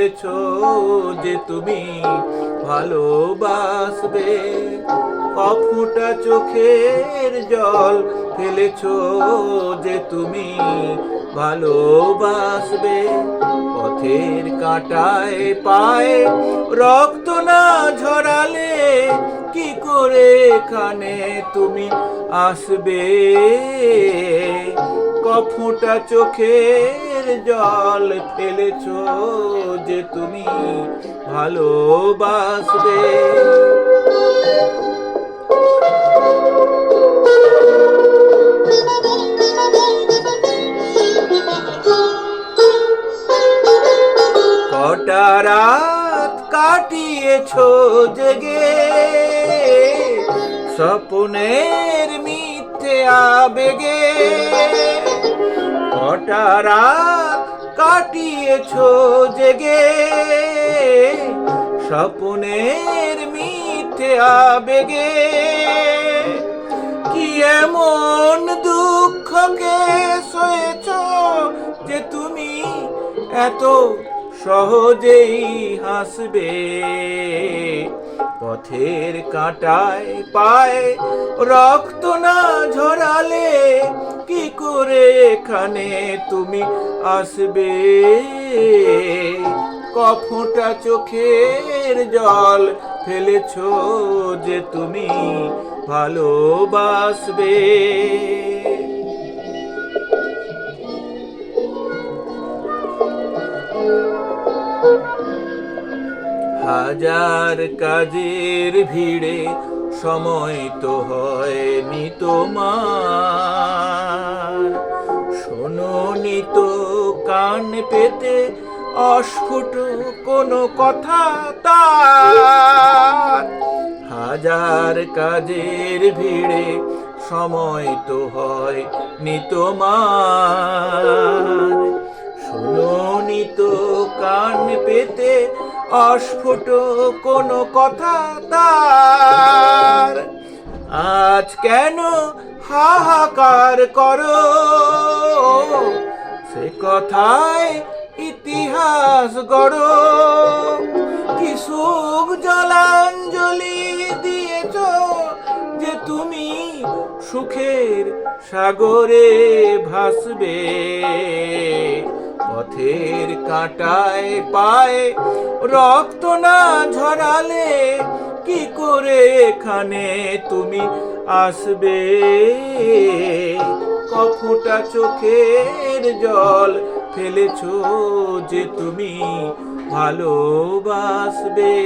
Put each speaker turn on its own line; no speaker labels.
ফেলেছো যে তুমি ভালোবাসবে। কফোঁটা চোখের জল ফেলেছো যে তুমি ভালোবাসবে। পথের কাঁটায় পায়ে রক্ত না ঝরালে কি করে এখানে তুমি আসবে। কফোঁটা চোখের জল ফেলেছো যে তুমি ভালোবাসবে। কটা রাত কাটিয়েছো জেগে স্বপ্নের মিথ্যে আবেগে। কটা রাত কাটিয়েছো জেগে স্বপ্নের মিথ্যে আবেগে। কি এমন দুঃখকে সয়েছো যে তুমি এত সহজেই হাসবে। পথের কাঁটায় পায়ে রক্ত না ঝরালে কি করে এখানে তুমি আসবে। কফোঁটা চোখের জল ফেলেছো যে তুমি ভালোবাসবে। হাজার কাজের ভিড়ে সময় তো হয়নি তোমার। শোনোনি তো কান পেতে অস্ফুট কোনো কথা তার। হাজার কাজের ভিড়ে সময় তো হয়নি তোমার। শোনোনি তো কান পেতে অস্ফুট কোনো কথা তার। আজ কেন হাহাকার করো সে কথায় ইতিহাস গড়ো। কি সুখ জলাঞ্জলি দিয়েছ যে তুমি সুখের সাগরে ভাসবে। পথের কাঁটায় পায়ে রক্ত না ঝরালে কি করে এখানে তুমি আসবে। কফোঁটা চোখের জল ফেলেছো যে তুমি ভালোবাসবে।